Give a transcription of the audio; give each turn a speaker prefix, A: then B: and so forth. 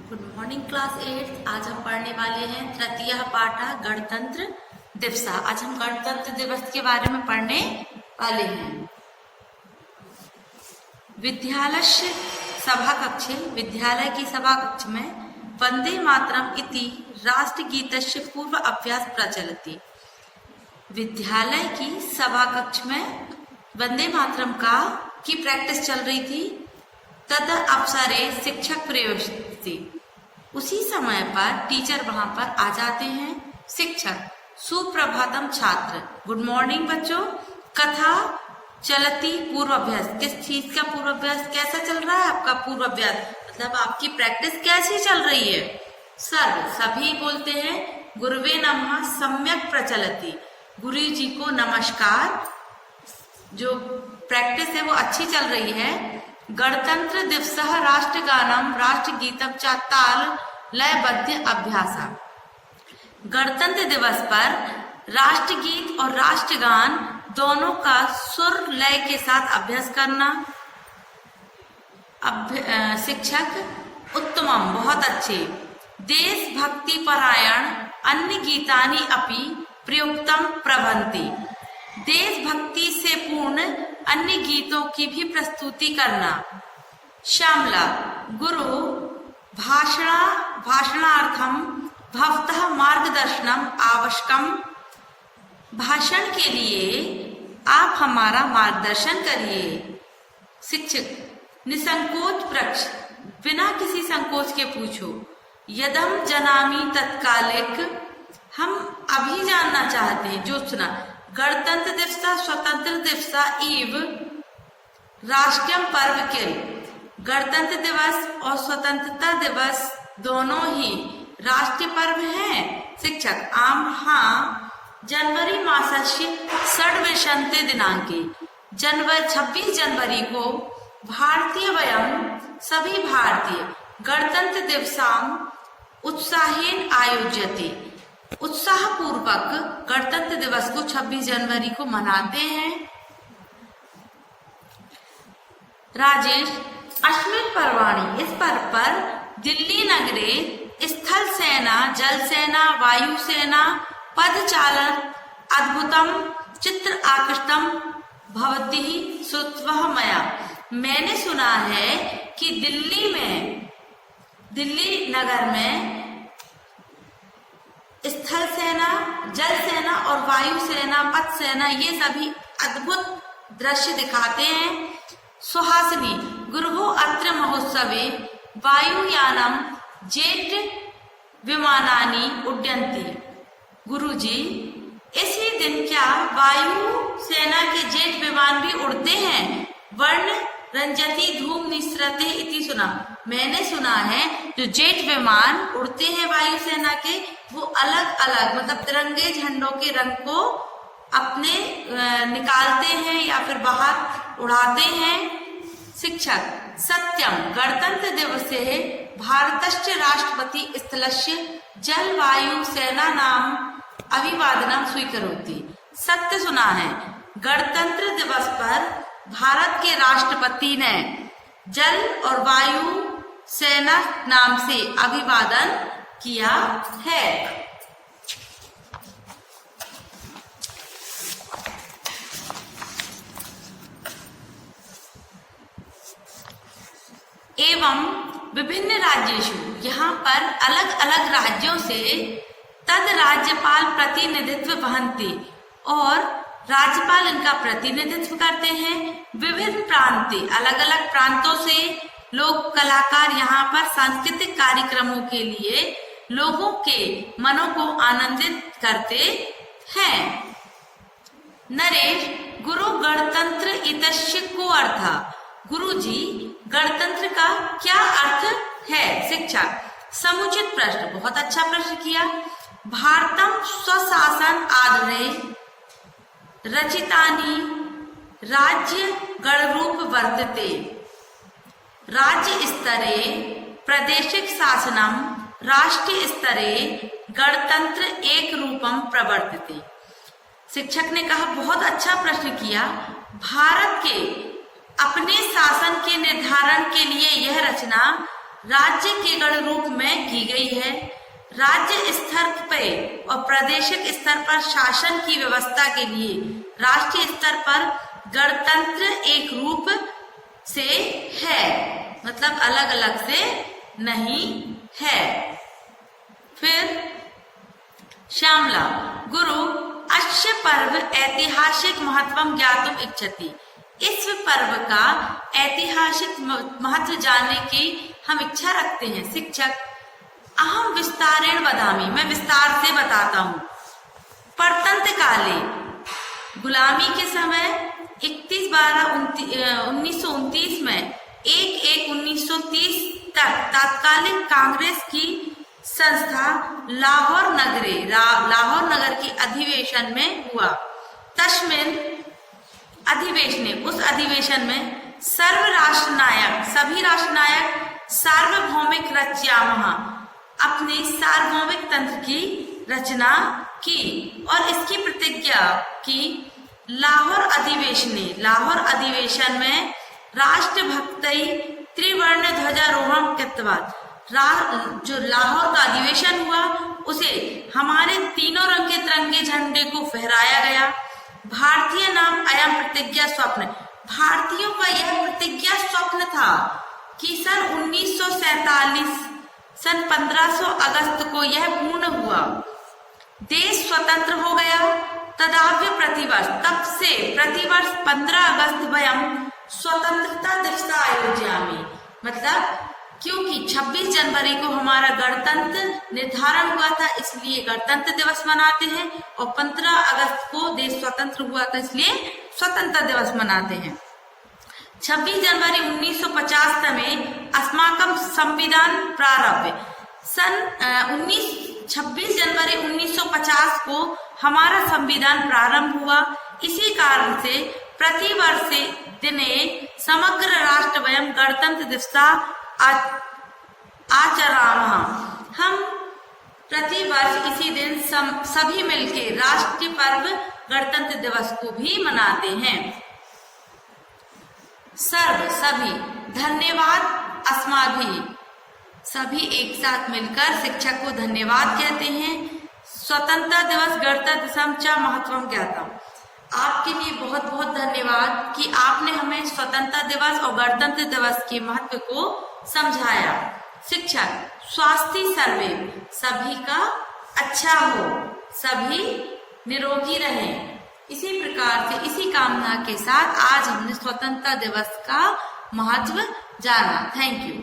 A: Good morning class 8। आज हम पढ़ने वाले हैं तृतीय पाठ गणतंत्र दिवस। आज हम गणतंत्र दिवस के बारे में पढ़ने वाले हैं। विद्यालय की सभा कक्ष में वंदे मातरम इति राष्ट्रगीतस्य पूर्व अभ्यास प्रचलति। विद्यालय की सभा कक्ष में वंदे मातरम की प्रैक्टिस चल रही थी। तद अवसरे शिक्षक प्रवेशति। उसी समय पर टीचर वहां पर आ जाते हैं। शिक्षक सुप्रभातम छात्र, गुड मॉर्निंग बच्चों। कथा चलती पूर्वाभ्यास, किस चीज का पूर्वाभ्यास, कैसा चल रहा है आपका पूर्वाभ्यास, मतलब आपकी प्रैक्टिस कैसी चल रही है। सर्व सभी बोलते हैं गुरुवे नमः सम्यक प्रचलति, गुरु जी को नमस्कार। जो प्रैक्टिस है वो अच्छी चल रही है। गणतंत्र दिवस राष्ट्रगानम राष्ट्रगीतम च ताल लयबद्ध अभ्यास। गणतंत्र दिवस पर राष्ट्रगीत और राष्ट्रगान दोनों का सुर लय के साथ अभ्यास करना। शिक्षक उत्तमम, बहुत अच्छे। देशभक्ति परायण अन्य गीतानि अपि प्रयुक्तम प्रभंति। देशभक्ति से पूर्ण अन्य गीतों की भी प्रस्तुति करना। श्यामला, गुरु भाषणार्थम भवतः मार्गदर्शनम आवश्यकम। भाषण के लिए आप हमारा मार्गदर्शन करिए। शिक्षक निसंकोच पृच्छ, बिना किसी संकोच के पूछो। यदम जनामी तत्कालिक, हम अभी जानना चाहते हैं, जो सुना। गणतंत्र दिवस स्वतंत्र दिवस इव राष्ट्रीय पर्व के। गणतंत्र दिवस और स्वतंत्रता दिवस दोनों ही राष्ट्रीय पर्व हैं। शिक्षक आम, हाँ। जनवरी मासस्य षड्विंशति दिनांके, 26 जनवरी को भारतीय वयम सभी भारतीय गणतंत्र दिवसाम उत्साहेन आयोज्यते। उत्साह पूर्वक गणतंत्र दिवस को 26 जनवरी को मनाते हैं। राजेश, अस्मिन् पर्वाणि, इस पर्व पर दिल्ली नगरे स्थल सेना, जल सेना, वायु सेना, पदचालन अद्भुतम चित्र आकृष्टम भवति श्रुत्वः मया। मैंने सुना है कि दिल्ली नगर में स्थल सेना, जल सेना और वायु सेना, पथ सेना, ये सभी अद्भुत दृश्य दिखाते हैं। सुहासिनी, गुरुः अत्र महोत्सवे वायुयानम जेट विमानानि उड्डयन्ति। गुरुजी, इसी दिन क्या वायु सेना के जेट विमान भी उड़ते हैं। वर्ण रंजती धूम निसरते इति सुना। मैंने सुना है जो जेट विमान उड़ते हैं वायु सेना के, वो अलग अलग मतलब तिरंगे झंडों के रंग को अपने निकालते हैं या फिर बाहर उड़ाते हैं। शिक्षक सत्यम, गणतंत्र दिवसे भारतस्य राष्ट्रपति स्थलस्य जलवायु सेना नाम अभिवादनम स्वीकरोति। सत्य सुना है, गणतंत्र दिवस पर भारत के राष्ट्रपति ने जल और वायु सेना नाम से अभिवादन किया है। एवं विभिन्न राज्येषु, यहाँ पर अलग अलग राज्यों से तद राज्यपाल प्रतिनिधित्व वहन्ति, और राज्यपाल इनका प्रतिनिधित्व करते हैं। विभिन्न प्रांते, अलग अलग प्रांतों से लोग कलाकार यहाँ पर सांस्कृतिक कार्यक्रमों के लिए लोगों के मनों को आनंदित करते हैं। नरेश, गुरु गणतंत्र इतस्य को अर्थ। गुरु जी, गणतंत्र का क्या अर्थ है। शिक्षक समुचित प्रश्न, बहुत अच्छा प्रश्न किया। भारतम स्वशासन आधारे रचितानि राज्य गणरूप वर्तते। राज्य स्तरे प्रादेशिक शासनम, राष्ट्रीय स्तरे गणतंत्र एक रूपम प्रवर्तते। शिक्षक ने कहा बहुत अच्छा प्रश्न किया। भारत के अपने शासन के निर्धारण के लिए यह रचना राज्य के गण रूप में की गई है। राज्य स्तर पे और प्रादेशिक स्तर पर शासन की व्यवस्था के लिए राष्ट्रीय स्तर पर गणतंत्र एक रूप से है, मतलब अलग अलग से नहीं है। फिर श्यामला, गुरु अस्य पर्व ऐतिहासिक महत्वम ज्ञातुम इच्छति। इस पर्व का ऐतिहासिक महत्व जानने की हम इच्छा रखते हैं। शिक्षक, अहम विस्तारेण वदामि, मैं विस्तार से बताता हूँ। परतंत्र काले, गुलामी के समय 31/12/1929 में 1/1/1930 तक तत्कालीन कांग्रेस की संस्था लाहौर नगर की अधिवेशन में हुआ। तस्मिन अधिवेशने, उस अधिवेशन में सभी राष्ट्रनायक सार्वभौमिक रचयामः, अपने सार्वभौमिक तंत्र की रचना की और इसकी प्रतिज्ञा की। लाहौर अधिवेशन में राष्ट्रभक्ति त्रिवर्ण ध्वजारोहण कृतवा, जो लाहौर का अधिवेशन हुआ उसे हमारे तीनों रंग के तिरंगे झंडे को फहराया गया। भारतीय नाम अयम प्रतिज्ञा स्वप्न, भारतीयों का यह प्रतिज्ञा स्वप्न था कि सन 1947 सन 1500 अगस्त को यह पूर्ण हुआ। देश स्वतंत्र हो गया। तदाव्य प्रतिवर्ष, तब से प्रतिवर्ष 15 अगस्त वयम स्वतंत्रता दिवस आयोजयामि, मतलब क्योंकि 26 जनवरी को हमारा गणतंत्र निर्धारण हुआ था इसलिए गणतंत्र दिवस मनाते हैं, और 15 अगस्त को देश स्वतंत्र हुआ था इसलिए स्वतंत्रता दिवस मनाते हैं। 26 जनवरी 1950 में अस्माकं संविधान प्रारंभ, सन 26 जनवरी 1950 को हमारा संविधान प्रारंभ हुआ। इसी कारण से प्रतिवर्ष दिने समग्र राष्ट्र वयम गणतंत्र दिवस आचरामः, हम प्रतिवर्ष इसी दिन सभी मिलके राष्ट्रीय पर्व गणतंत्र दिवस को भी मनाते हैं। सभी धन्यवाद अस्माभि, सभी एक साथ मिलकर शिक्षक को धन्यवाद कहते हैं। स्वतंत्रता दिवस गणतंत्र दिवस महत्वम ज्ञातम, आपके लिए बहुत बहुत धन्यवाद कि आपने हमें स्वतंत्रता दिवस और गणतंत्र दिवस के महत्व को समझाया। शिक्षक, स्वास्थ्य सर्वे, सभी का अच्छा हो, सभी निरोगी रहें। इसी प्रकार से इसी कामना के साथ आज हमने स्वतंत्रता दिवस का महत्व जाना। Thank you.